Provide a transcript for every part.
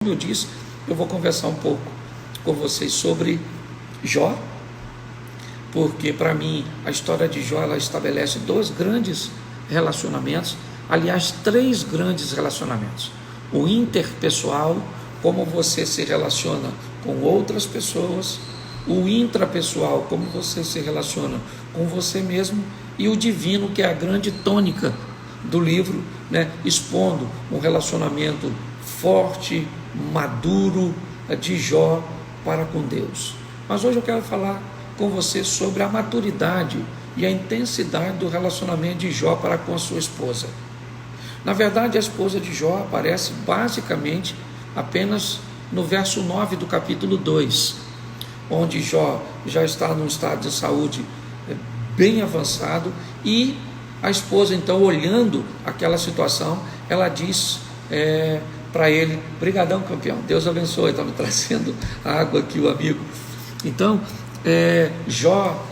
como eu disse, eu vou conversar um pouco com vocês sobre Jó, porque para mim a história de Jó, ela estabelece dois grandes relacionamentos, aliás, três grandes relacionamentos: o interpessoal, como você se relaciona com outras pessoas; o intrapessoal, como você se relaciona com você mesmo; e o divino, que é a grande tônica do livro, né, expondo um relacionamento forte, maduro de Jó para com Deus. Mas hoje eu quero falar com você sobre a maturidade e a intensidade do relacionamento de Jó para com a sua esposa. Na verdade, a esposa de Jó aparece basicamente apenas no verso 9 do capítulo 2, onde Jó já está num estado de saúde bem avançado, e a esposa, então, olhando aquela situação, ela diz para ele: brigadão, campeão, Deus abençoe. Está me trazendo água aqui o amigo. Então, Jó,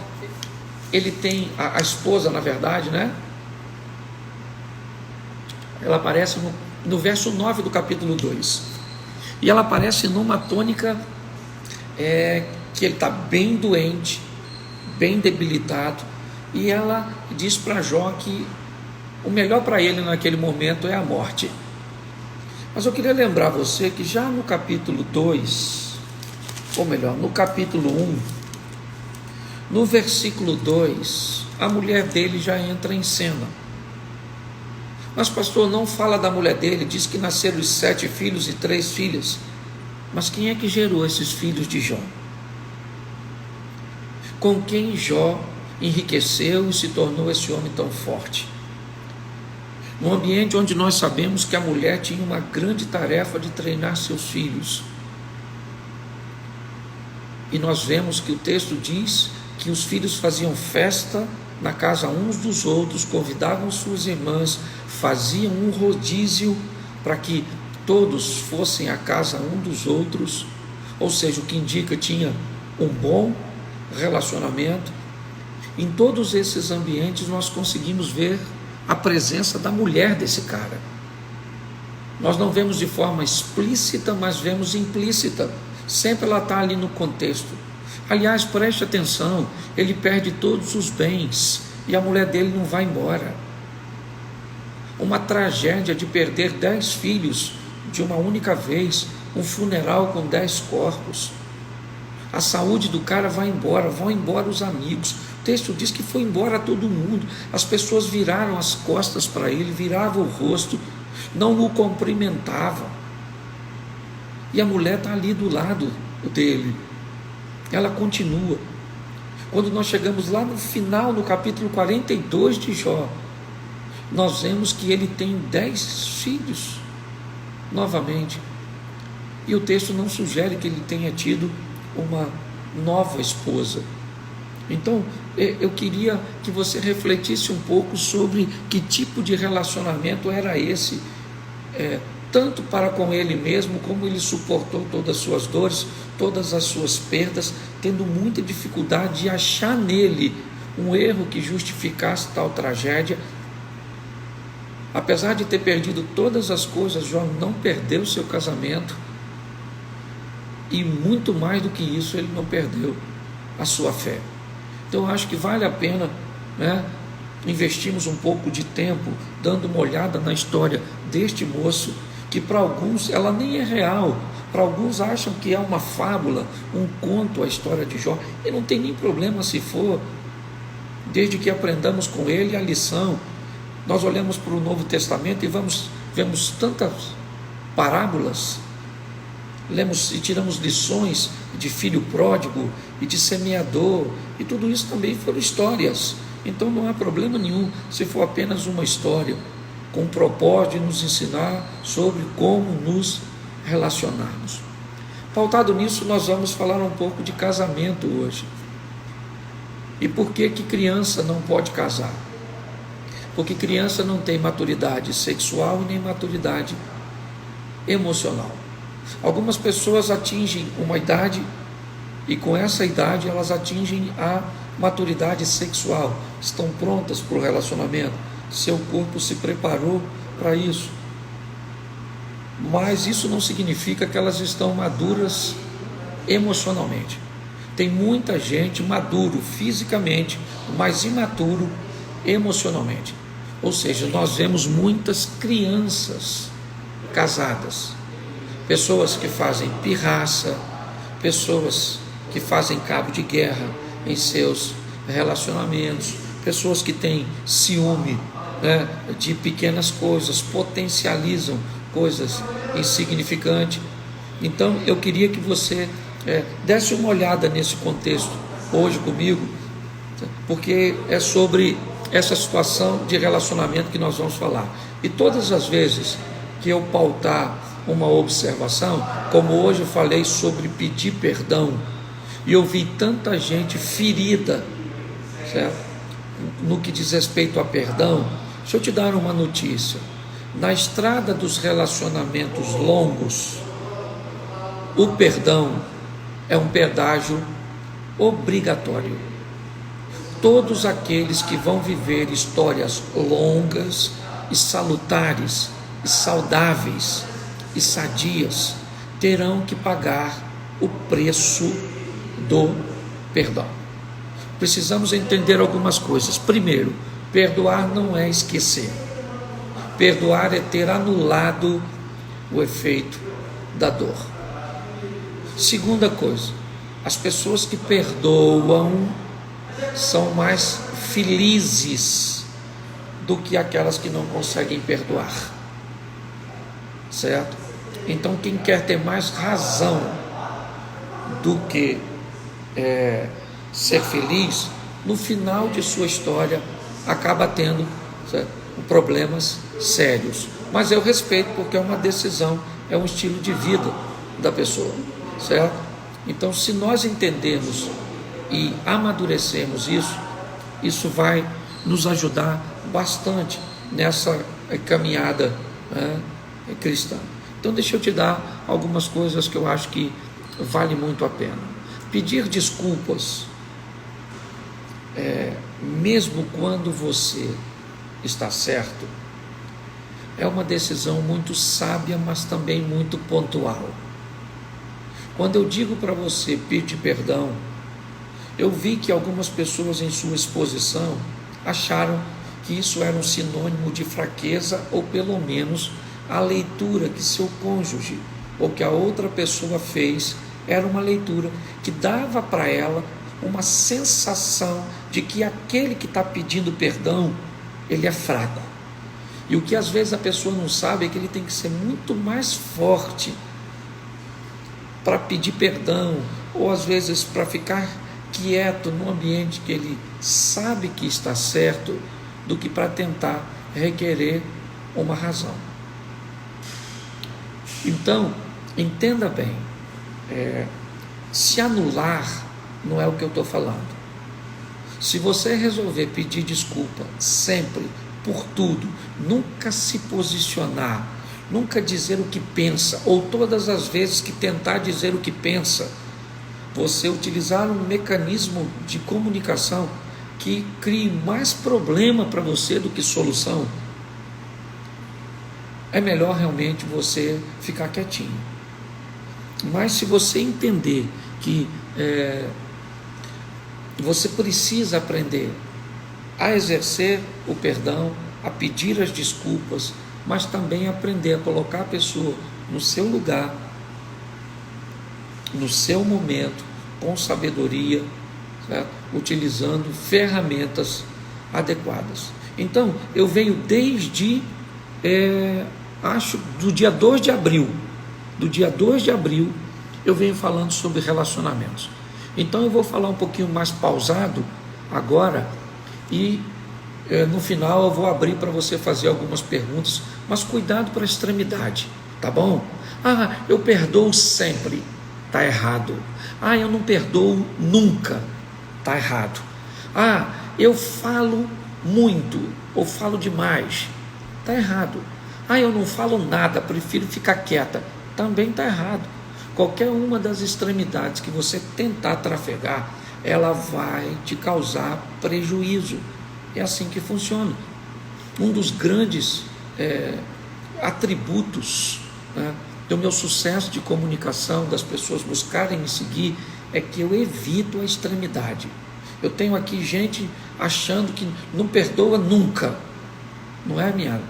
ele tem a esposa, na verdade, né? Ela aparece no verso 9 do capítulo 2, e ela aparece numa tônica que ele está bem doente, bem debilitado, e ela diz para Jó que o melhor para ele naquele momento é a morte. Mas eu queria lembrar você que já no capítulo 2, ou melhor, no capítulo 1, no versículo 2, a mulher dele já entra em cena. Mas pastor, não fala da mulher dele, diz que nasceram 7 filhos e 3 filhas. Mas quem é que gerou esses filhos de Jó? Com quem Jó enriqueceu e se tornou esse homem tão forte? Num ambiente onde nós sabemos que a mulher tinha uma grande tarefa de treinar seus filhos. E nós vemos que o texto diz que os filhos faziam festa na casa uns dos outros, convidavam suas irmãs, faziam um rodízio para que todos fossem à casa um dos outros, ou seja, o que indica tinha um bom relacionamento. Em todos esses ambientes nós conseguimos ver a presença da mulher desse cara. Nós não vemos de forma explícita, mas vemos implícita. Sempre ela está ali no contexto. Aliás, preste atenção, ele perde todos os bens e a mulher dele não vai embora. Uma tragédia de perder 10 filhos de uma única vez, um funeral com 10 corpos. A saúde do cara vai embora, vão embora os amigos. O texto diz que foi embora todo mundo. As pessoas viraram as costas para ele, viravam o rosto, não o cumprimentavam. E a mulher está ali do lado dele. Ela continua. Quando nós chegamos lá no final, no capítulo 42 de Jó, nós vemos que ele tem 10 filhos novamente. E o texto não sugere que ele tenha tido uma nova esposa. Então, eu queria que você refletisse um pouco sobre que tipo de relacionamento era esse, tanto para com ele mesmo, como ele suportou todas as suas dores, todas as suas perdas, tendo muita dificuldade de achar nele um erro que justificasse tal tragédia. Apesar de ter perdido todas as coisas, Jó não perdeu seu casamento, e muito mais do que isso, ele não perdeu a sua fé. Então eu acho que vale a pena, né, investirmos um pouco de tempo dando uma olhada na história deste moço, que para alguns ela nem é real, para alguns acham que é uma fábula, um conto, a história de Jó, e não tem nem problema se for, desde que aprendamos com ele a lição. Nós olhamos para o Novo Testamento e vemos tantas parábolas, lemos e tiramos lições de filho pródigo e de semeador, e tudo isso também foram histórias. Então não há problema nenhum se for apenas uma história, com o propósito de nos ensinar sobre como nos relacionarmos. Pautado nisso, nós vamos falar um pouco de casamento hoje. E por que criança não pode casar? Porque criança não tem maturidade sexual e nem maturidade emocional. Algumas pessoas atingem uma idade e com essa idade elas atingem a maturidade sexual, estão prontas para o relacionamento, seu corpo se preparou para isso. mas isso não significa que elas estão maduras emocionalmente. Tem muita gente maduro fisicamente, mas imaturo emocionalmente. Ou seja, nós vemos muitas crianças casadas, pessoas que fazem pirraça, pessoas que fazem cabo de guerra em seus relacionamentos, pessoas que têm ciúme, né, de pequenas coisas, potencializam coisas insignificantes. Então eu queria que você desse uma olhada nesse contexto hoje comigo, porque é sobre essa situação de relacionamento que nós vamos falar. E todas as vezes que eu pautar uma observação, como hoje eu falei sobre pedir perdão, e eu vi tanta gente ferida, certo? No que diz respeito a perdão, deixa eu te dar uma notícia. Na estrada dos relacionamentos longos, o perdão é um pedágio obrigatório. Todos aqueles que vão viver histórias longas e salutares, e saudáveis e sadias, terão que pagar o preço do perdão. Precisamos entender algumas coisas. Primeiro, perdoar não é esquecer. Perdoar é ter anulado o efeito da dor. Segunda coisa, as pessoas que perdoam são mais felizes do que aquelas que não conseguem perdoar, certo? Então quem quer ter mais razão do que ser feliz, no final de sua história acaba tendo, certo, problemas sérios. Mas eu respeito, porque é uma decisão, é um estilo de vida da pessoa, certo? Então, se nós entendermos e amadurecermos isso vai nos ajudar bastante nessa caminhada, né, cristã. Então, deixa eu te dar algumas coisas que eu acho que vale muito a pena. Pedir desculpas, mesmo quando você está certo, é uma decisão muito sábia, mas também muito pontual. Quando eu digo para você pedir perdão, eu vi que algumas pessoas em sua exposição acharam que isso era um sinônimo de fraqueza, ou pelo menos a leitura que seu cônjuge ou que a outra pessoa fez era uma leitura que dava para ela uma sensação de que aquele que está pedindo perdão, ele é fraco. E o que às vezes a pessoa não sabe é que ele tem que ser muito mais forte para pedir perdão, ou às vezes para ficar quieto no ambiente que ele sabe que está certo, do que para tentar requerer uma razão. Então, entenda bem, se anular não é o que eu estou falando. Se você resolver pedir desculpa sempre, por tudo, nunca se posicionar, nunca dizer o que pensa, ou todas as vezes que tentar dizer o que pensa, você utilizar um mecanismo de comunicação que crie mais problema para você do que solução, é melhor realmente você ficar quietinho. Mas se você entender que você precisa aprender a exercer o perdão, a pedir as desculpas, mas também aprender a colocar a pessoa no seu lugar, no seu momento, com sabedoria, certo? Utilizando ferramentas adequadas. Então, eu venho desde, acho, do dia 2 de abril, eu venho falando sobre relacionamentos. Então, eu vou falar um pouquinho mais pausado agora, e no final eu vou abrir para você fazer algumas perguntas, mas cuidado para a extremidade, tá bom? Eu perdoo sempre, tá errado. Eu não perdoo nunca, tá errado. Eu falo muito, ou falo demais, tá errado. Eu não falo nada, prefiro ficar quieta, também tá errado. Qualquer uma das extremidades que você tentar trafegar, ela vai te causar prejuízo. É assim que funciona. Um dos grandes atributos né, do meu sucesso de comunicação, das pessoas buscarem me seguir, é que eu evito a extremidade. Eu tenho aqui gente achando que não perdoa nunca. Não é, minha?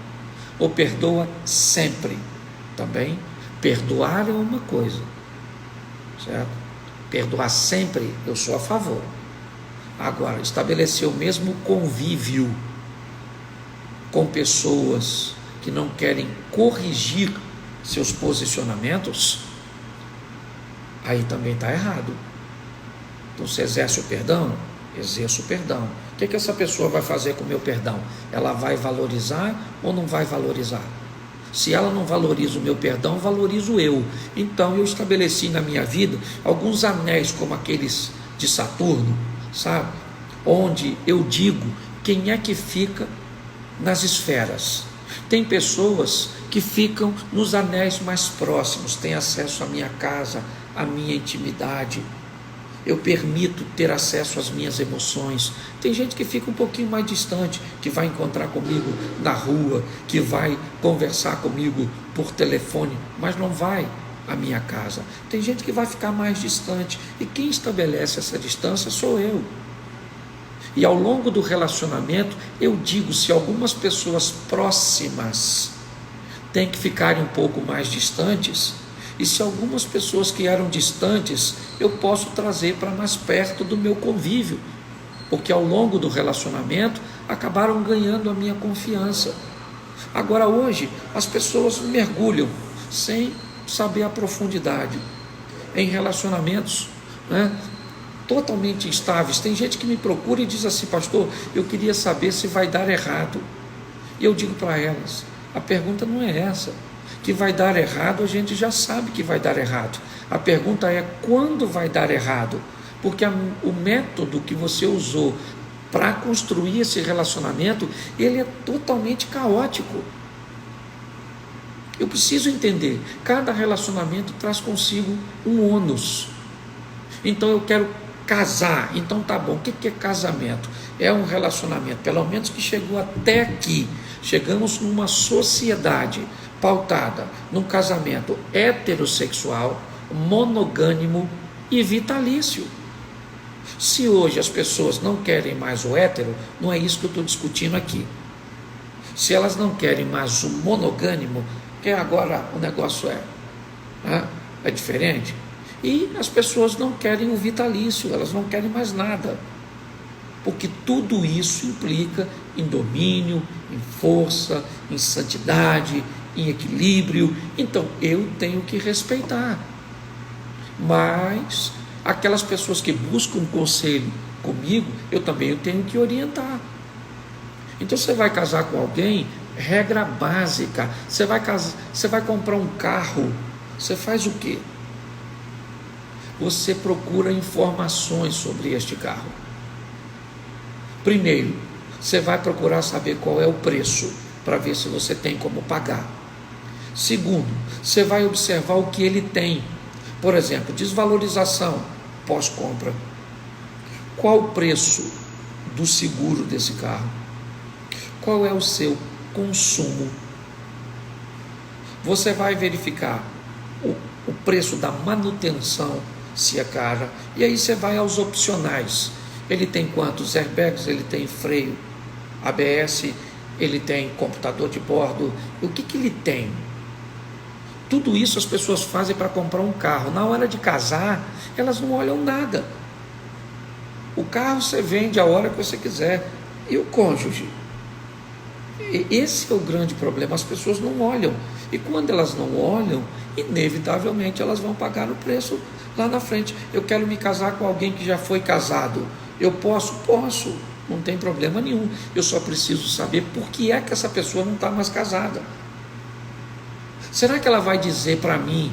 Ou perdoa sempre. Também, perdoar é uma coisa, certo? Perdoar sempre, eu sou a favor. Agora, estabelecer o mesmo convívio com pessoas que não querem corrigir seus posicionamentos, aí também está errado. Então, você exerce o perdão? Exerço o perdão. O que essa pessoa vai fazer com o meu perdão? Ela vai valorizar ou não vai valorizar? Se ela não valoriza o meu perdão, valorizo eu. Então eu estabeleci na minha vida alguns anéis como aqueles de Saturno, sabe? Onde eu digo quem é que fica nas esferas. Tem pessoas que ficam nos anéis mais próximos, têm acesso à minha casa, à minha intimidade. Eu permito ter acesso às minhas emoções. Tem gente que fica um pouquinho mais distante, que vai encontrar comigo na rua, que vai conversar comigo por telefone, mas não vai à minha casa. Tem gente que vai ficar mais distante, e quem estabelece essa distância sou eu. E ao longo do relacionamento, eu digo, se algumas pessoas próximas têm que ficarem um pouco mais distantes, e se algumas pessoas que eram distantes, eu posso trazer para mais perto do meu convívio, porque ao longo do relacionamento, acabaram ganhando a minha confiança. Agora hoje, as pessoas mergulham, sem saber a profundidade, em relacionamentos, né, totalmente instáveis. Tem gente que me procura e diz assim: pastor, eu queria saber se vai dar errado. E eu digo para elas, a pergunta não é essa. Que vai dar errado, a gente já sabe que vai dar errado. A pergunta é quando vai dar errado, porque o método que você usou para construir esse relacionamento, ele é totalmente caótico. Eu preciso entender, cada relacionamento traz consigo um ônus. Então eu quero casar, então tá bom, o que é casamento? É um relacionamento, pelo menos que chegou até aqui, chegamos numa sociedade pautada num casamento heterossexual, monogâmico e vitalício. Se hoje as pessoas não querem mais o hétero, não é isso que eu estou discutindo aqui. Se elas não querem mais o monogâmico, que agora o negócio é diferente, e as pessoas não querem o vitalício, elas não querem mais nada, porque tudo isso implica em domínio, em força, em santidade, em equilíbrio. Então eu tenho que respeitar, mas aquelas pessoas que buscam conselho comigo, eu também tenho que orientar. Então você vai casar com alguém, regra básica, você vai comprar um carro, você faz o quê? Você procura informações sobre este carro. Primeiro, você vai procurar saber qual é o preço, para ver se você tem como pagar. Segundo, você vai observar o que ele tem. Por exemplo, desvalorização pós-compra. Qual o preço do seguro desse carro? Qual é o seu consumo? Você vai verificar o preço da manutenção, se é cara, e aí você vai aos opcionais. Ele tem quantos airbags? Ele tem freio ABS? Ele tem computador de bordo? O que ele tem? Tudo isso as pessoas fazem para comprar um carro. Na hora de casar, elas não olham nada. O carro você vende a hora que você quiser. E o cônjuge? Esse é o grande problema. As pessoas não olham. E quando elas não olham, inevitavelmente elas vão pagar o preço lá na frente. Eu quero me casar com alguém que já foi casado. Eu posso? Posso. Não tem problema nenhum. Eu só preciso saber por que é que essa pessoa não está mais casada. Será que ela vai dizer para mim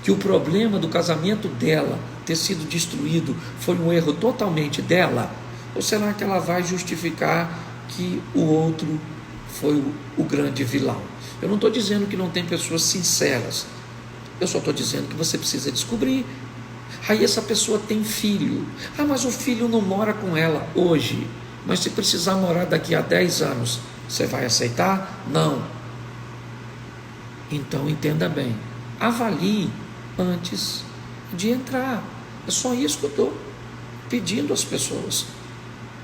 que o problema do casamento dela ter sido destruído foi um erro totalmente dela? Ou será que ela vai justificar que o outro foi o grande vilão? Eu não estou dizendo que não tem pessoas sinceras. Eu só estou dizendo que você precisa descobrir. Aí essa pessoa tem filho. Mas o filho não mora com ela hoje. Mas se precisar morar daqui a 10 anos, você vai aceitar? Não. Então entenda bem, avalie antes de entrar. É só isso que eu estou pedindo às pessoas,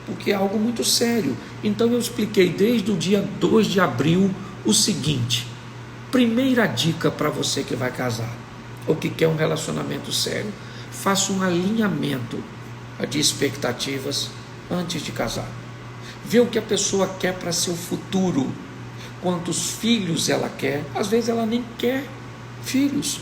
porque é algo muito sério. Então eu expliquei desde o dia 2 de abril o seguinte: primeira dica para você que vai casar, ou que quer um relacionamento sério, faça um alinhamento de expectativas antes de casar. Vê o que a pessoa quer para seu futuro, quantos filhos ela quer. Às vezes ela nem quer filhos,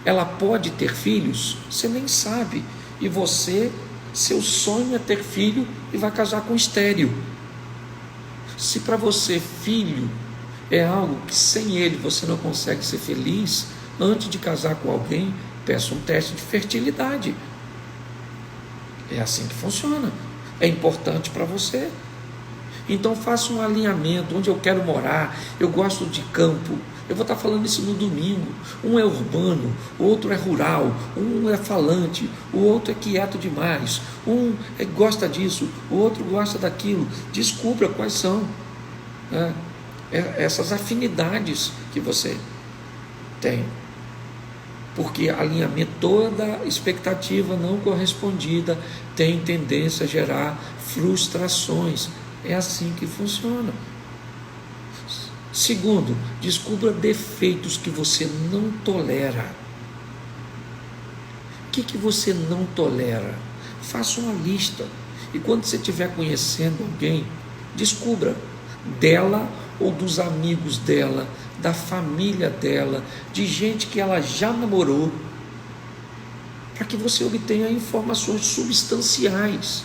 ela pode ter filhos, você nem sabe, e você, seu sonho é ter filho e vai casar com estéril. Se para você filho é algo que sem ele você não consegue ser feliz, antes de casar com alguém, peça um teste de fertilidade. É assim que funciona, é importante para você. Então faça um alinhamento, onde eu quero morar, eu gosto de campo, eu vou estar falando isso no domingo. Um é urbano, o outro é rural, um é falante, o outro é quieto demais, um gosta disso, o outro gosta daquilo. Descubra quais são essas afinidades que você tem, porque alinhamento, toda expectativa não correspondida tem tendência a gerar frustrações. É assim que funciona. Segundo, descubra defeitos que você não tolera. O que você não tolera? Faça uma lista, e quando você estiver conhecendo alguém, descubra dela ou dos amigos dela, da família dela, de gente que ela já namorou, para que você obtenha informações substanciais.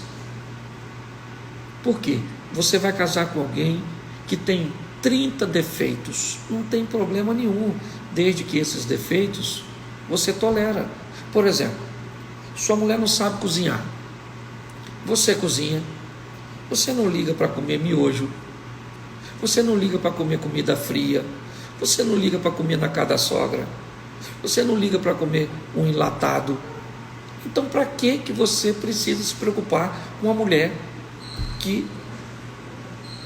Por quê? Você vai casar com alguém que tem 30 defeitos, não tem problema nenhum, desde que esses defeitos você tolera. Por exemplo, sua mulher não sabe cozinhar, você cozinha, você não liga para comer miojo, você não liga para comer comida fria, você não liga para comer na casa da sogra, você não liga para comer um enlatado. Então para que você precisa se preocupar com uma mulher que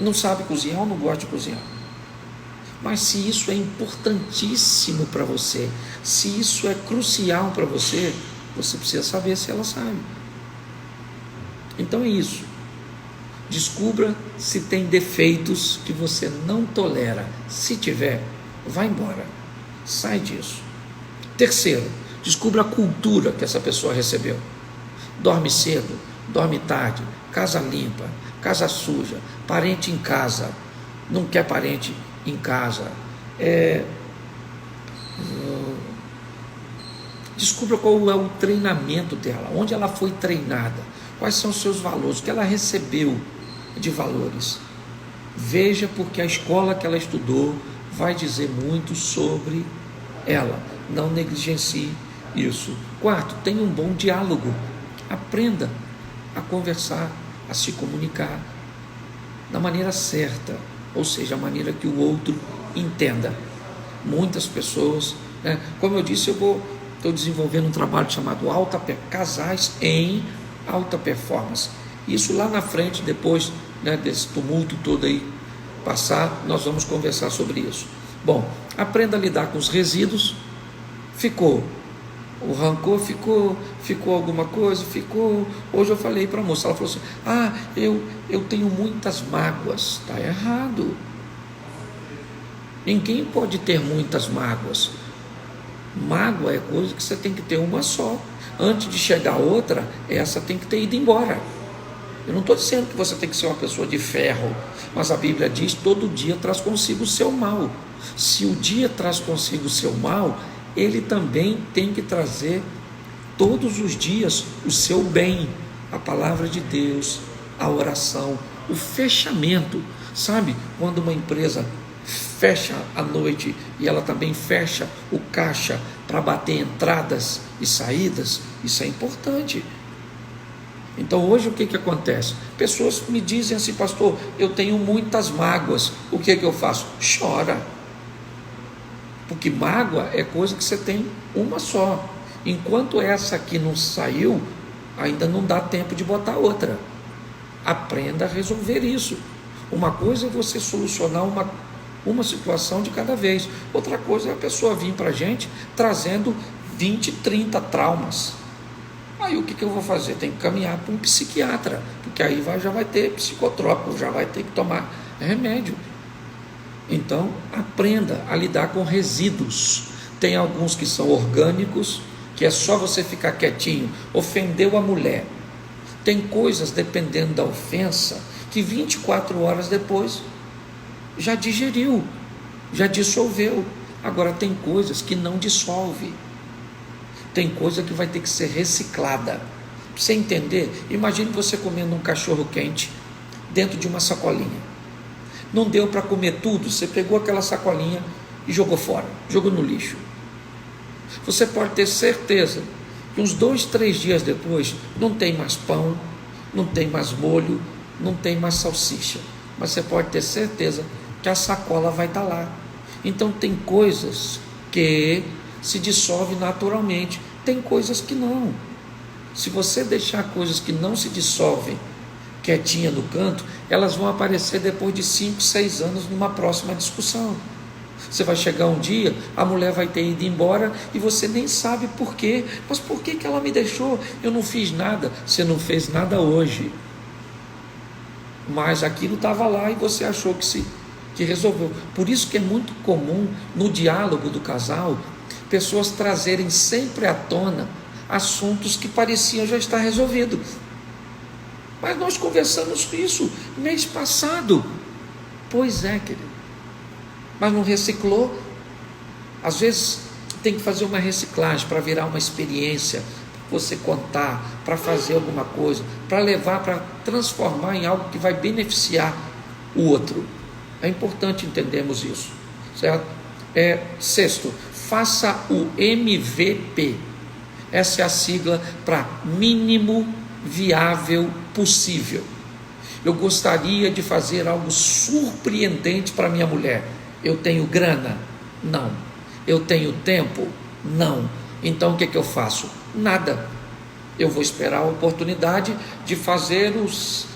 não sabe cozinhar ou não gosta de cozinhar? Mas se isso é importantíssimo para você, se isso é crucial para você, você precisa saber se ela sabe. Então é isso. Descubra se tem defeitos que você não tolera. Se tiver, vá embora, sai disso. Terceiro, descubra a cultura que essa pessoa recebeu. Dorme cedo, dorme tarde, casa limpa, casa suja, parente em casa, não quer parente em casa. Descubra qual é o treinamento dela, onde ela foi treinada, quais são os seus valores, o que ela recebeu de valores. Veja, porque a escola que ela estudou vai dizer muito sobre ela. Não negligencie isso. Quarto, tenha um bom diálogo. Aprenda a conversar, a se comunicar da maneira certa, ou seja, a maneira que o outro entenda. Muitas pessoas, como eu disse, estou desenvolvendo um trabalho chamado Casais em Alta Performance. Isso lá na frente, depois desse tumulto todo aí passar, nós vamos conversar sobre isso. Bom, aprenda a lidar com os resíduos. Ficou o rancor, ficou alguma coisa, ficou. Hoje eu falei para a moça, ela falou assim: eu tenho muitas mágoas. Está errado. Ninguém pode ter muitas mágoas. Mágoa é coisa que você tem que ter uma só. Antes de chegar outra, essa tem que ter ido embora. Eu não estou dizendo que você tem que ser uma pessoa de ferro, mas a Bíblia diz: todo dia traz consigo o seu mal. Se o dia traz consigo o seu mal, ele também tem que trazer todos os dias o seu bem, a palavra de Deus, a oração, o fechamento. Sabe, quando uma empresa fecha à noite e ela também fecha o caixa para bater entradas e saídas, isso é importante. Então hoje o que acontece? Pessoas me dizem assim: pastor, eu tenho muitas mágoas, o que eu faço? Chora, porque mágoa é coisa que você tem uma só. Enquanto essa aqui não saiu, ainda não dá tempo de botar outra. Aprenda a resolver isso. Uma coisa é você solucionar uma situação de cada vez. Outra coisa é a pessoa vir para a gente trazendo 20, 30 traumas. Aí o que eu vou fazer? Tem que caminhar para um psiquiatra, porque aí já vai ter psicotrópico, já vai ter que tomar remédio. Então, aprenda a lidar com resíduos. Tem alguns que são orgânicos, que é só você ficar quietinho. Ofendeu a mulher. Tem coisas, dependendo da ofensa, que 24 horas depois já digeriu, já dissolveu. Agora tem coisas que não dissolve. Tem coisa que vai ter que ser reciclada. Para você entender, imagine você comendo um cachorro quente dentro de uma sacolinha. Não deu para comer tudo, você pegou aquela sacolinha e jogou fora, jogou no lixo. Você pode ter certeza que uns 2, 3 dias depois não tem mais pão, não tem mais molho, não tem mais salsicha. Mas você pode ter certeza que a sacola vai estar lá. Então tem coisas que se dissolve naturalmente, tem coisas que não. Se você deixar coisas que não se dissolvem quietinha no canto, elas vão aparecer depois de 5, 6 anos numa próxima discussão. Você vai chegar um dia, a mulher vai ter ido embora e você nem sabe por quê. Mas por que ela me deixou? Eu não fiz nada. Você não fez nada hoje, mas aquilo estava lá e você achou que resolveu. Por isso que é muito comum no diálogo do casal pessoas trazerem sempre à tona assuntos que pareciam já estar resolvidos. Mas nós conversamos isso mês passado. Pois é, querido. Mas não reciclou. Às vezes tem que fazer uma reciclagem para virar uma experiência, para você contar, para fazer alguma coisa, para levar, para transformar em algo que vai beneficiar o outro. É importante entendermos isso, certo? Sexto, faça o MVP. Essa é a sigla para mínimo viável possível. Eu gostaria de fazer algo surpreendente para minha mulher. Eu tenho grana? Não. Eu tenho tempo? Não. Então o que eu faço? Nada. Eu vou esperar a oportunidade de fazer o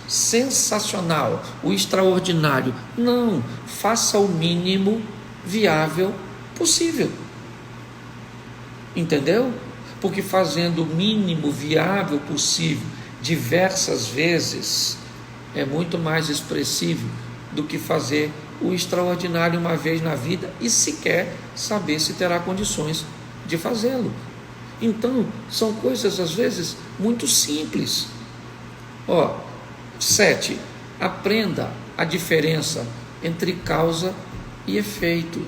sensacional, o extraordinário. Não. Faça o mínimo viável possível. Entendeu? Porque fazendo o mínimo viável possível diversas vezes é muito mais expressivo do que fazer o extraordinário uma vez na vida e sequer saber se terá condições de fazê-lo. Então, são coisas às vezes muito simples. 7. Aprenda a diferença entre causa e efeito.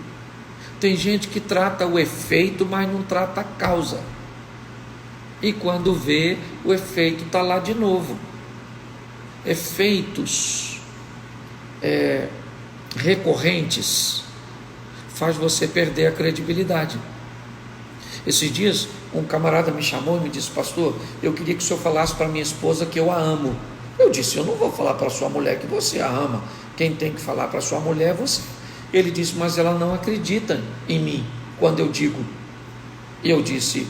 Tem gente que trata o efeito, mas não trata a causa. E quando vê, o efeito está lá de novo. Efeitos recorrentes faz você perder a credibilidade. Esses dias um camarada me chamou e me disse: pastor, eu queria que o senhor falasse para minha esposa que eu a amo. Eu disse: eu não vou falar para sua mulher que você a ama. Quem tem que falar para sua mulher é você. Ele disse: mas ela não acredita em mim quando eu digo. E eu disse: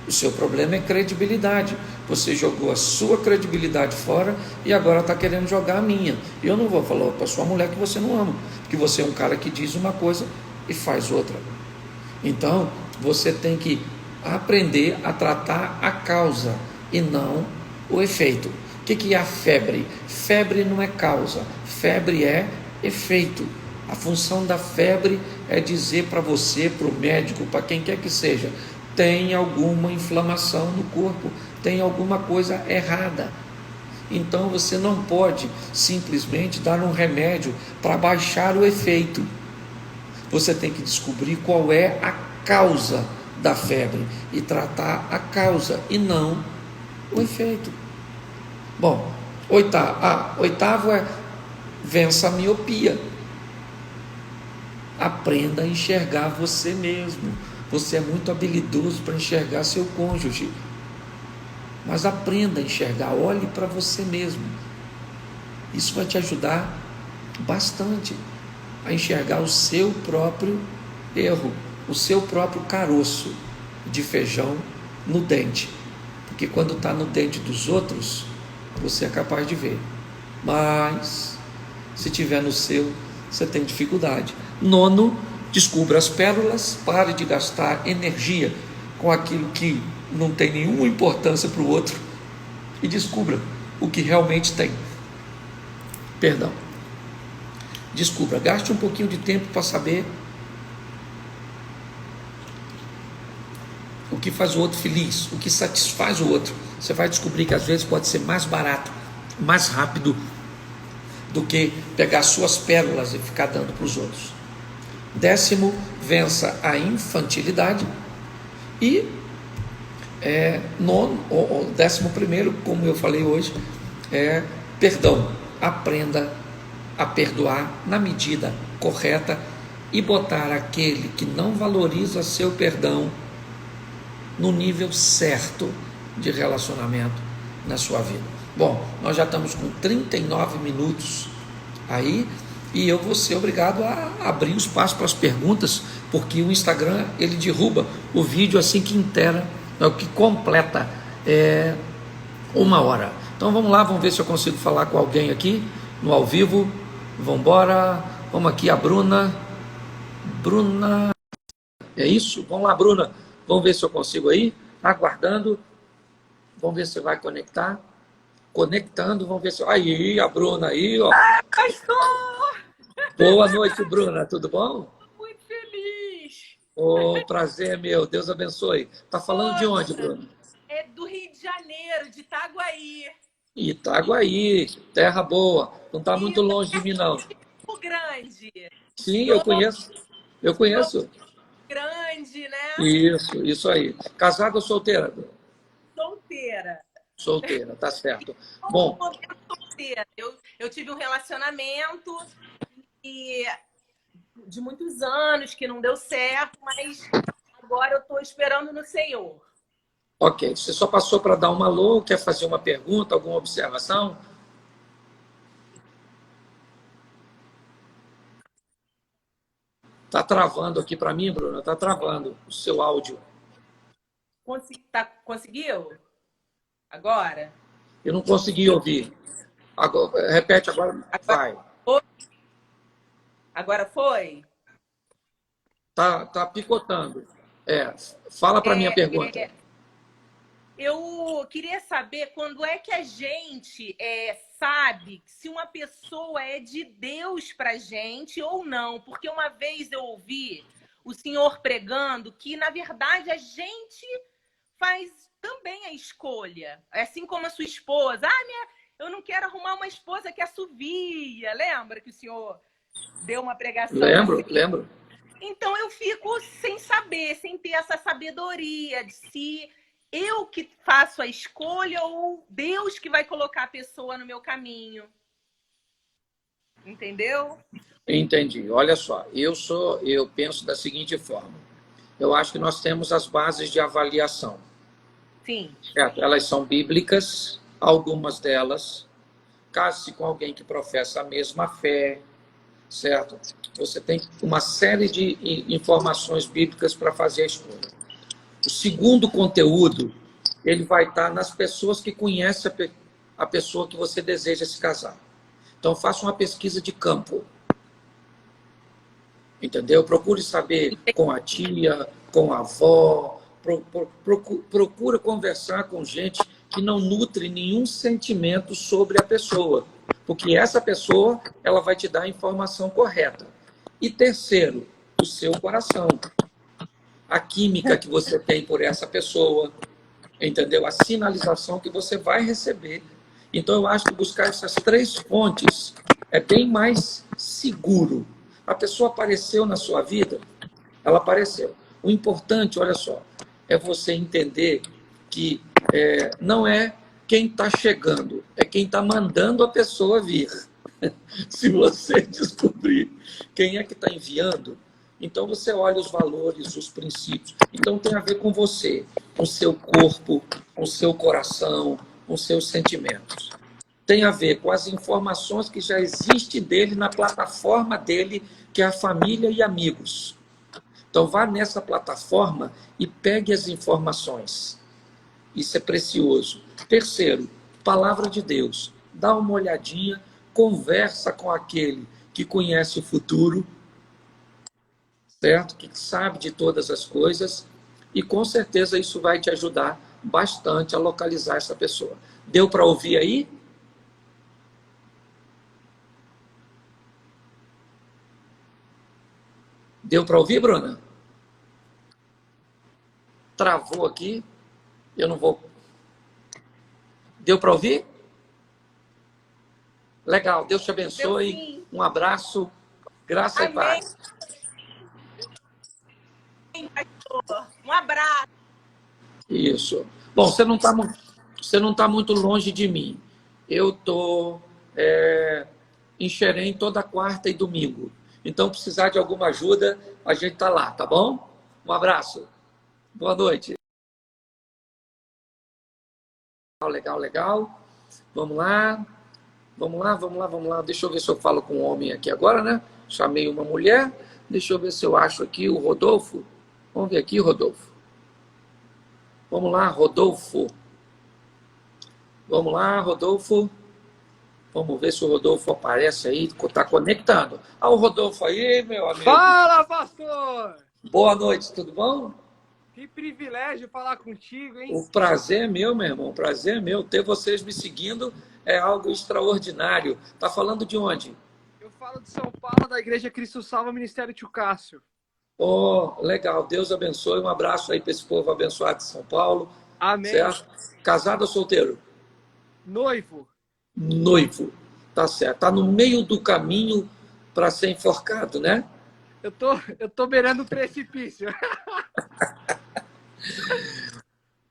o seu problema é credibilidade. Você jogou a sua credibilidade fora e agora está querendo jogar a minha. E eu não vou falar para sua mulher que você não ama, porque você é um cara que diz uma coisa e faz outra. Então, você tem que aprender a tratar a causa e não o efeito. O que é a febre? Febre não é causa, febre é efeito. A função da febre é dizer para você, para o médico, para quem quer que seja: tem alguma inflamação no corpo, tem alguma coisa errada. Então você não pode simplesmente dar um remédio para baixar o efeito. Você tem que descobrir qual é a causa da febre e tratar a causa e não o efeito. Bom, oitavo é: vença a miopia. Aprenda a enxergar você mesmo. Você é muito habilidoso para enxergar seu cônjuge, mas aprenda a enxergar, olhe para você mesmo. Isso vai te ajudar bastante a enxergar o seu próprio erro, o seu próprio caroço de feijão no dente, porque quando está no dente dos outros, você é capaz de ver, mas se tiver no seu, você tem dificuldade. Nono, descubra as pérolas, pare de gastar energia com aquilo que não tem nenhuma importância para o outro e descubra o que realmente tem. Perdão. Descubra, gaste um pouquinho de tempo para saber o que faz o outro feliz, o que satisfaz o outro. Você vai descobrir que às vezes pode ser mais barato, mais rápido do que pegar suas pérolas e ficar dando para os outros. Décimo, vença a infantilidade. E décimo primeiro, como eu falei hoje, é perdão. Aprenda a perdoar na medida correta e botar aquele que não valoriza seu perdão no nível certo de relacionamento na sua vida. Bom, nós já estamos com 39 minutos aí e eu vou ser obrigado a abrir o espaço para as perguntas, porque o Instagram ele derruba o vídeo assim que inteira, que completa 1 hora. Então vamos lá, vamos ver se eu consigo falar com alguém aqui no ao vivo. Vamos embora. Vamos aqui, a Bruna. É isso? Vamos lá, Bruna. Vamos ver se eu consigo aí. Aguardando. Vamos ver se vai conectar. Conectando, vamos ver se... Aí, a Bruna aí, ó. Ah, pastor! Boa noite, Bruna. Tudo bom? Muito feliz. Prazer é meu. Deus abençoe. Tá falando de onde, Bruna? É do Rio de Janeiro, de Itaguaí. Itaguaí, terra boa. Não tá muito longe de mim, não. Rio Grande. Sim, eu conheço. Eu conheço. Grande, né? Isso aí. Casada ou solteira? Solteira. Solteira, tá certo. Bom, solteira. Eu tive um relacionamento de muitos anos que não deu certo, mas agora eu estou esperando no Senhor. Ok. Você só passou para dar uma alô, quer fazer uma pergunta, alguma observação? Tá travando aqui para mim, Bruna? Tá travando o seu áudio. Conseguiu? Agora? Eu não consegui ouvir. Agora, repete agora, vai. Agora foi? Tá picotando. Fala para mim a pergunta. Eu queria saber quando é que a gente sabe se uma pessoa é de Deus pra gente ou não. Porque uma vez eu ouvi o senhor pregando que, na verdade, a gente faz também a escolha. Assim como a sua esposa. Eu não quero arrumar uma esposa que assovia. Lembra que o senhor deu uma pregação? Lembro. Então eu fico sem saber, sem ter essa sabedoria de se eu que faço a escolha ou Deus que vai colocar a pessoa no meu caminho. Entendeu? Entendi. Olha só, eu penso da seguinte forma. Eu acho que nós temos as bases de avaliação. Sim. Certo? Elas são bíblicas, algumas delas. Case-se com alguém que professa a mesma fé, certo? Você tem uma série de informações bíblicas para fazer a escolha. O segundo conteúdo, ele vai estar nas pessoas que conhecem a pessoa que você deseja se casar. Então, faça uma pesquisa de campo. Entendeu? Procure saber com a tia, com a avó, procura conversar com gente que não nutre nenhum sentimento sobre a pessoa, porque essa pessoa ela vai te dar a informação correta. E terceiro, o seu coração, a química que você tem por essa pessoa, entendeu? A sinalização que você vai receber. Então eu acho que buscar essas 3 fontes é bem mais seguro. A pessoa apareceu na sua vida, ela apareceu. O importante, olha só, é você entender que não é quem está chegando, é quem está mandando a pessoa vir. Se você descobrir quem é que está enviando, então você olha os valores, os princípios. Então tem a ver com você, com o seu corpo, com o seu coração, com os seus sentimentos. Tem a ver com as informações que já existem dele na plataforma dele, que é a família e amigos. Então vá nessa plataforma e pegue as informações. Isso é precioso. Terceiro, palavra de Deus. Dá uma olhadinha, conversa com aquele que conhece o futuro, certo? Que sabe de todas as coisas, e com certeza isso vai te ajudar bastante a localizar essa pessoa. Deu para ouvir aí? Deu para ouvir, Bruna? Travou aqui. Eu não vou. Deu para ouvir? Legal. Deus te Deu abençoe. sim. Um abraço. Graça e Amém, paz. pastor. Um abraço. Isso. Bom, você não tá muito longe de mim. Eu estou em Xerém toda quarta e domingo. Então, precisar de alguma ajuda, a gente está lá, tá bom? Um abraço. Boa noite. Legal, legal. Vamos lá. Vamos lá, vamos lá, vamos lá. Deixa eu ver se eu falo com um homem aqui agora, né? Chamei uma mulher. Deixa eu ver se eu acho aqui o Rodolfo. Vamos ver aqui, Rodolfo. Vamos lá, Rodolfo. Vamos lá, Rodolfo. Vamos ver se o Rodolfo aparece aí, está conectando. Ah, o Rodolfo aí, meu amigo. Fala, pastor! Boa noite, tudo bom? Que privilégio falar contigo, hein? O prazer é meu, meu irmão. O prazer é meu. Ter vocês me seguindo é algo extraordinário. Tá falando de onde? Eu falo de São Paulo, da Igreja Cristo Salva, Ministério Tio Cássio. Oh, legal. Deus abençoe. Um abraço aí para esse povo abençoado de São Paulo. Amém. Certo? Casado ou solteiro? Noivo. Noivo. Tá certo. Tá no meio do caminho para ser enforcado, né? Eu tô beirando o precipício.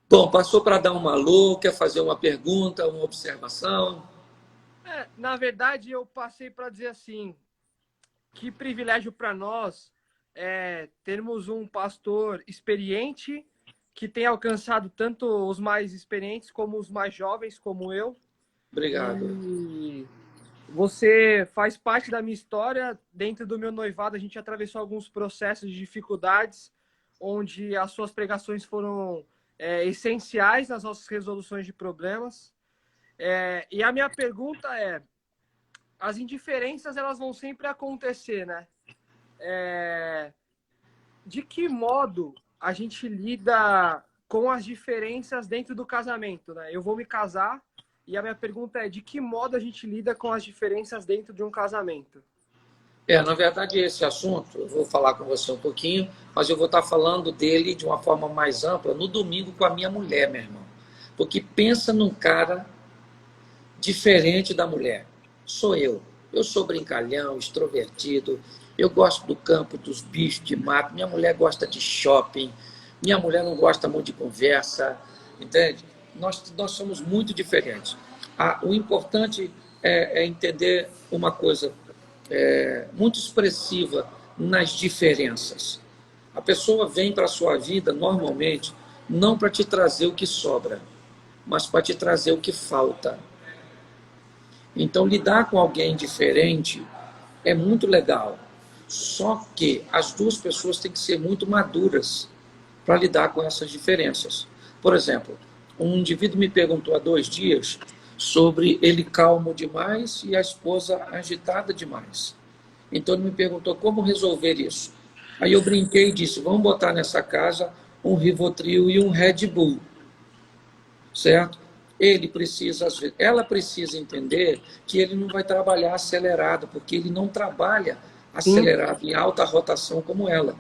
Bom, passou para dar um alô, quer fazer uma pergunta, uma observação? Na verdade, eu passei para dizer assim, que privilégio para nós termos um pastor experiente que tem alcançado tanto os mais experientes como os mais jovens, como eu. Obrigado. E você faz parte da minha história. Dentro do meu noivado, a gente atravessou alguns processos de dificuldades, onde as suas pregações foram essenciais nas nossas resoluções de problemas. E a minha pergunta é: as indiferenças, elas vão sempre acontecer, né? De que modo a gente lida com as diferenças dentro do casamento, né? Eu vou me casar e a minha pergunta é: de que modo a gente lida com as diferenças dentro de um casamento? Na verdade, esse assunto, eu vou falar com você um pouquinho, mas eu vou estar falando dele de uma forma mais ampla no domingo com a minha mulher, meu irmão. Porque pensa num cara diferente da mulher. Sou eu. Eu sou brincalhão, extrovertido, eu gosto do campo, dos bichos de mato, minha mulher gosta de shopping, minha mulher não gosta muito de conversa, entende? Nós somos muito diferentes. O importante é entender uma coisa muito expressiva nas diferenças. A pessoa vem para a sua vida, normalmente, não para te trazer o que sobra, mas para te trazer o que falta. Então, lidar com alguém diferente é muito legal. Só que as duas pessoas têm que ser muito maduras para lidar com essas diferenças. Por exemplo, um indivíduo me perguntou há 2 dias sobre ele calmo demais e a esposa agitada demais. Então, ele me perguntou como resolver isso. Aí eu brinquei e disse: vamos botar nessa casa um Rivotril e um Red Bull. Certo? Ela precisa entender que ele não vai trabalhar acelerado, porque ele não trabalha acelerado em alta rotação como ela.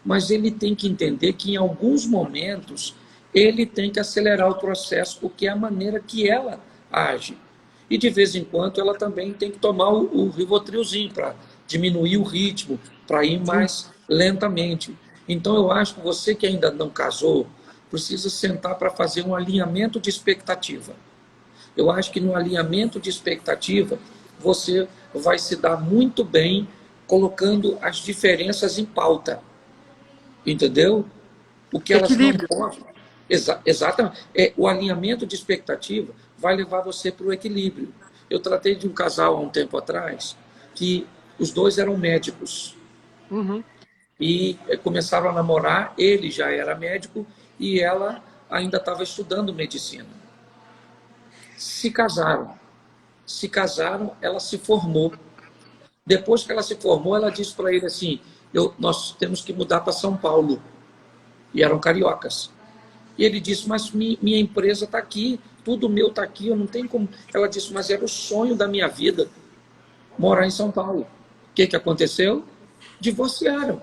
Mas ele tem que entender que em alguns momentos ele tem que acelerar o processo, porque é a maneira que ela age. E de vez em quando ela também tem que tomar o Rivotrilzinho para diminuir o ritmo, para ir mais lentamente. Então eu acho que você que ainda não casou, precisa sentar para fazer um alinhamento de expectativa. Eu acho que no alinhamento de expectativa, você vai se dar muito bem colocando as diferenças em pauta. Entendeu? O que elas não podem. Exatamente. O alinhamento de expectativa vai levar você para o equilíbrio. Eu tratei de um casal há um tempo atrás que os dois eram médicos. Uhum. E começaram a namorar, ele já era médico e ela ainda estava estudando medicina. Se casaram, ela se formou. Depois que ela se formou, ela disse para ele assim, nós temos que mudar para São Paulo. E eram cariocas. E ele disse, mas minha empresa está aqui, tudo meu está aqui, eu não tenho como. Ela disse, mas era o sonho da minha vida, morar em São Paulo. O que aconteceu? Divorciaram.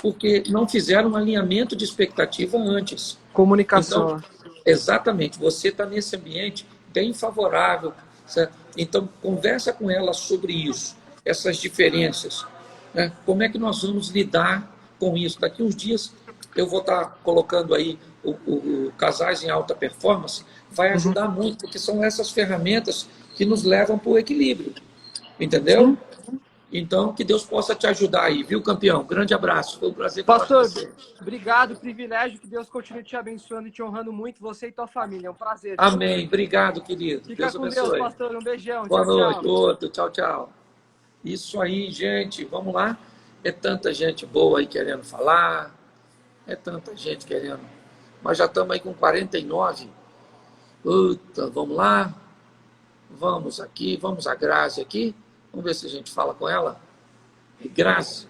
Porque não fizeram um alinhamento de expectativa antes. Comunicação. Então, exatamente, você está nesse ambiente bem favorável, certo? Então, conversa com ela sobre isso, essas diferenças. Né? Como é que nós vamos lidar com isso? Daqui uns dias eu vou estar colocando aí o Casais em Alta Performance, vai ajudar muito, porque são essas ferramentas que nos levam para o equilíbrio. Entendeu? Então, que Deus possa te ajudar aí, viu, campeão? Grande abraço, foi um prazer falar com você. Obrigado, privilégio, que Deus continue te abençoando e te honrando muito, você e tua família, é um prazer. Amém, obrigado, querido. Fica Deus com abençoe. Deus, pastor, um beijão. Boa Tchau, noite, tchau. outro, tchau, tchau. Isso aí, gente, vamos lá. É tanta gente boa aí querendo falar, é tanta gente querendo. Mas já estamos aí com 49. Puta, vamos lá. Vamos aqui, vamos a Grazi aqui. Vamos ver se a gente fala com ela. Grazi.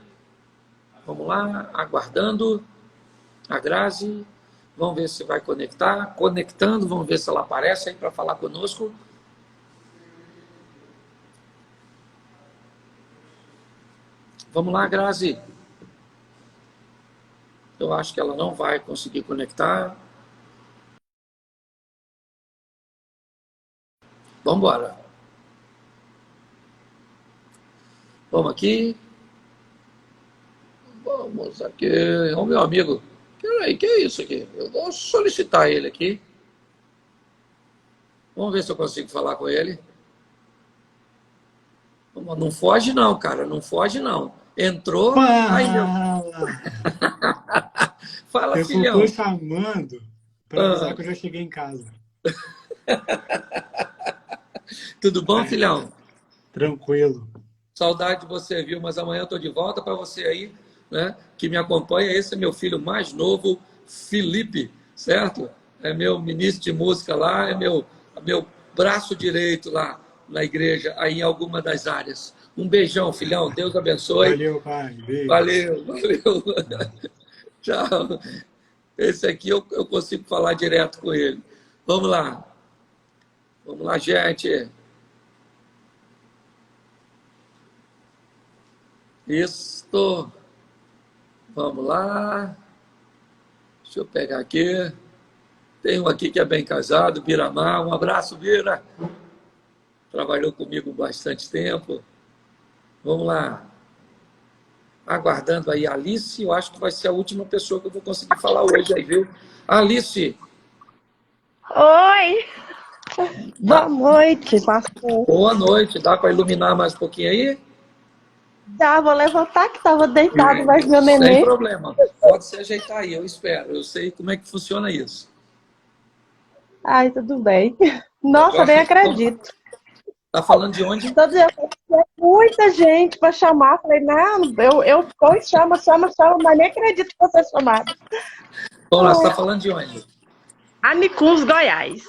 Vamos lá, aguardando a Grazi. Vamos ver se vai conectar. Conectando, vamos ver se ela aparece aí para falar conosco. Vamos lá, Grazi. Eu acho que ela não vai conseguir conectar. Vamos embora. Vamos aqui. Vamos aqui. Ô, meu amigo. Peraí, que é isso aqui? Eu vou solicitar ele aqui. Vamos ver se eu consigo falar com ele. Não foge não, cara. Não foge não. Entrou. Aí, meu... Fala, eu filhão. Eu estou chamando para avisar que eu já cheguei em casa. Tudo bom, filhão? Tranquilo. Saudade de você, viu? Mas amanhã eu estou de volta para você aí, né? Que me acompanha. Esse é meu filho mais novo, Felipe, certo? É meu ministro de música lá, é meu braço direito lá na igreja, aí em alguma das áreas. Um beijão, filhão. Deus abençoe. Valeu, pai. Beijo. Valeu. Tchau. Esse aqui eu consigo falar direto com ele. Vamos lá. Vamos lá, gente. Isso. Vamos lá. Deixa eu pegar aqui. Tem um aqui que é bem casado, Biramar. Um abraço, Bira. Trabalhou comigo bastante tempo. Vamos lá. Aguardando aí a Alice. Eu acho que vai ser a última pessoa que eu vou conseguir falar hoje aí, viu? Alice. Oi! Boa noite, pastor. Boa noite. Dá para iluminar mais um pouquinho aí? Dá, vou levantar que estava deitado embaixo do meu Sem neném. problema. Pode se ajeitar aí, eu espero. Eu sei como é que funciona isso. Ai, tudo bem. Nossa, nem acredito. Tá falando de onde? Tô dizendo, é muita gente para chamar. Falei, não, eu chama, mas nem acredito que você é chamado. Vamos lá, você tá falando de onde? Anicuns, Goiás.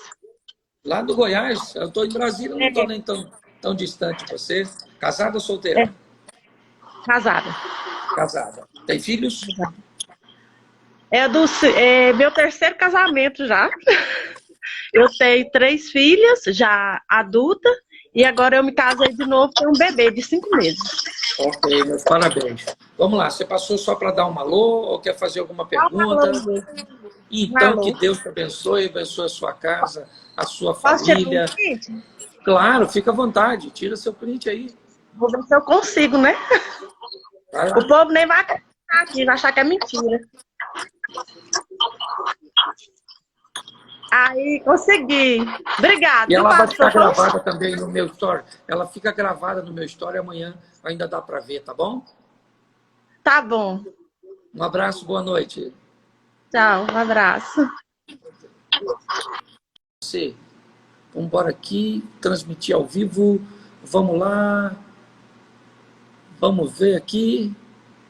Lá do Goiás. Eu estou em Brasília, não estou nem tão distante de você. Casada ou solteira? Casada. Casada. Tem filhos? É meu terceiro casamento já. Eu tenho 3 filhas, já adulta, e agora eu me casei de novo com um bebê de 5 meses. Ok, meus parabéns. Vamos lá, você passou só para dar um alô ou quer fazer alguma pergunta? Então, que Deus te abençoe a sua casa, a sua família. Posso tirar um print? Claro, fica à vontade, tira seu print aí. Vou ver se eu consigo, né? Vai lá. O povo nem vai acreditar aqui, vai achar que é mentira. Aí, consegui. Obrigada. E ela vai ficar pastor? gravada também no meu story. Ela fica gravada no meu story amanhã, ainda dá para ver, tá bom? Tá bom. Um abraço, boa noite. Tchau, um abraço. Você, vamos embora aqui, transmitir ao vivo. Vamos lá. Vamos ver aqui.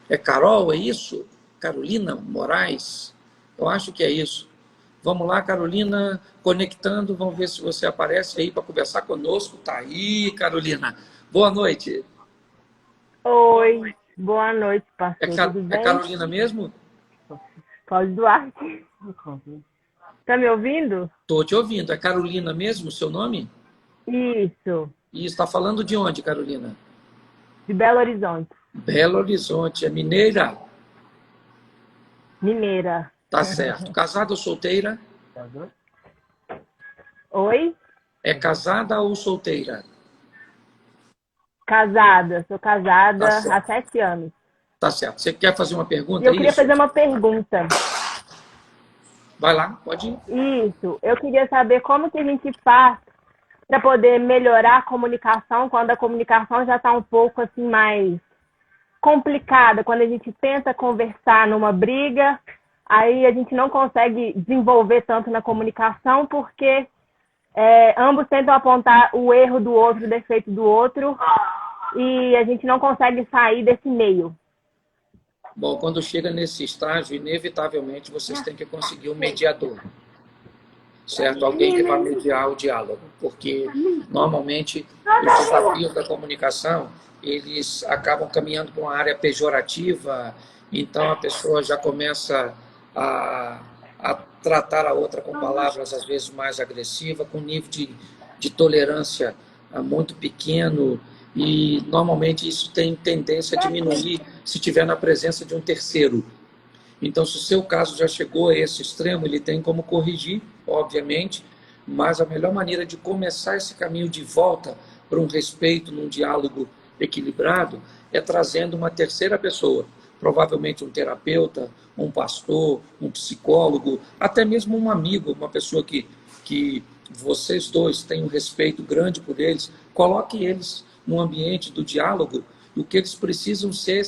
É Carol, é isso? Carolina Moraes? Eu acho que é isso. Vamos lá, Carolina, conectando. Vamos ver se você aparece aí para conversar conosco. Tá aí, Carolina. Boa noite. Oi, boa noite, É, pastor. Tudo é bem? Carolina mesmo? Cláudio Duarte. Tá me ouvindo? Estou te ouvindo. É Carolina mesmo o seu nome? Isso, E está falando de onde, Carolina? de Belo Horizonte, Belo Horizonte. É mineira? mineira. Tá certo. Casada ou solteira? Oi? É casada ou solteira? Casada, sou casada Tá há certo. 7 anos. Tá certo. Você quer fazer uma E pergunta, eu é queria isso? fazer uma pergunta. Vai lá, pode ir. Isso, eu queria saber como que a gente faz para poder melhorar a comunicação quando a comunicação já está um pouco assim mais complicada, quando a gente tenta conversar numa briga, aí a gente não consegue desenvolver tanto na comunicação porque ambos tentam apontar o erro do outro, o defeito do outro, e a gente não consegue sair desse meio. Bom, quando chega nesse estágio, inevitavelmente vocês têm que conseguir um mediador, certo? Alguém que vai mediar o diálogo, porque normalmente os desafios da comunicação, eles acabam caminhando para uma área pejorativa, então a pessoa já começa a tratar a outra com palavras às vezes mais agressivas, com nível de tolerância muito pequeno, e normalmente isso tem tendência a diminuir se tiver na presença de um terceiro. Então, se o seu caso já chegou a esse extremo, ele tem como corrigir, obviamente, mas a melhor maneira de começar esse caminho de volta para um respeito, num diálogo equilibrado, é trazendo uma terceira pessoa, provavelmente um terapeuta, um pastor, um psicólogo, até mesmo um amigo, uma pessoa que vocês dois têm um respeito grande por eles, coloque eles no ambiente do diálogo, e o que eles precisam ser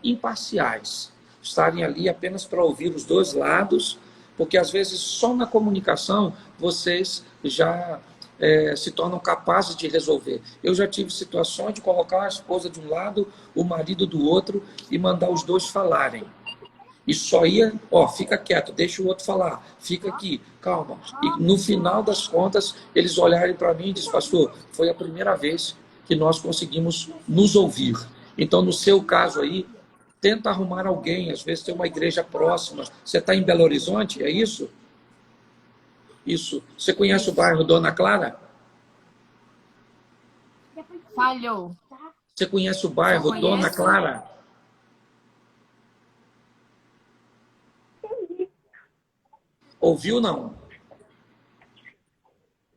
imparciais, estarem ali apenas para ouvir os dois lados, porque às vezes só na comunicação vocês já se tornam capazes de resolver. Eu já tive situações de colocar a esposa de um lado, o marido do outro, e mandar os dois falarem. E só ia, fica quieto, deixa o outro falar, fica aqui, calma. E no final das contas, eles olharem para mim e dizem, pastor, foi a primeira vez que nós conseguimos nos ouvir. Então, no seu caso aí, tenta arrumar alguém, às vezes tem uma igreja próxima. Você está em Belo Horizonte, é isso? Isso. Você conhece o bairro Dona Clara? Falhou. Você conhece o bairro Dona Clara? Ouviu, não?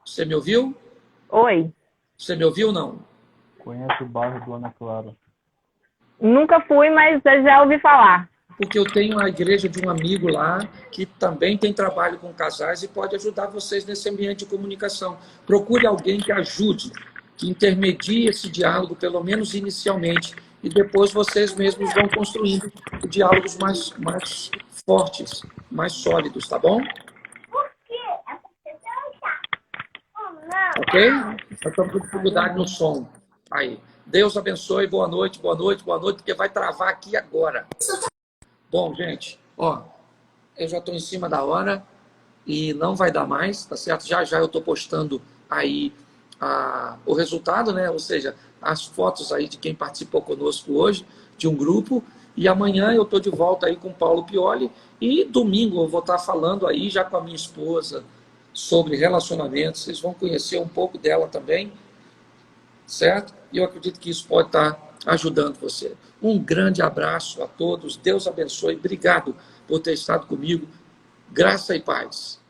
Você me ouviu? Oi. Você me ouviu, não? Conhece o bairro Dona Clara? Nunca fui, mas eu já ouvi falar. Porque eu tenho a igreja de um amigo lá que também tem trabalho com casais e pode ajudar vocês nesse ambiente de comunicação. Procure alguém que ajude, que intermedie esse diálogo, pelo menos inicialmente, e depois vocês mesmos vão construindo diálogos mais fortes, mais sólidos, tá bom? Ok? Nós estamos com dificuldade no som. Aí. Deus abençoe, boa noite, porque vai travar aqui agora. Bom, gente, eu já estou em cima da hora e não vai dar mais, tá certo? Já eu estou postando aí o resultado, né? Ou seja, as fotos aí de quem participou conosco hoje, de um grupo, e amanhã eu estou de volta aí com o Paulo Pioli, e domingo eu vou estar falando aí já com a minha esposa sobre relacionamentos, vocês vão conhecer um pouco dela também, certo? E eu acredito que isso pode estar ajudando você. Um grande abraço a todos, Deus abençoe, obrigado por ter estado comigo, graça e paz.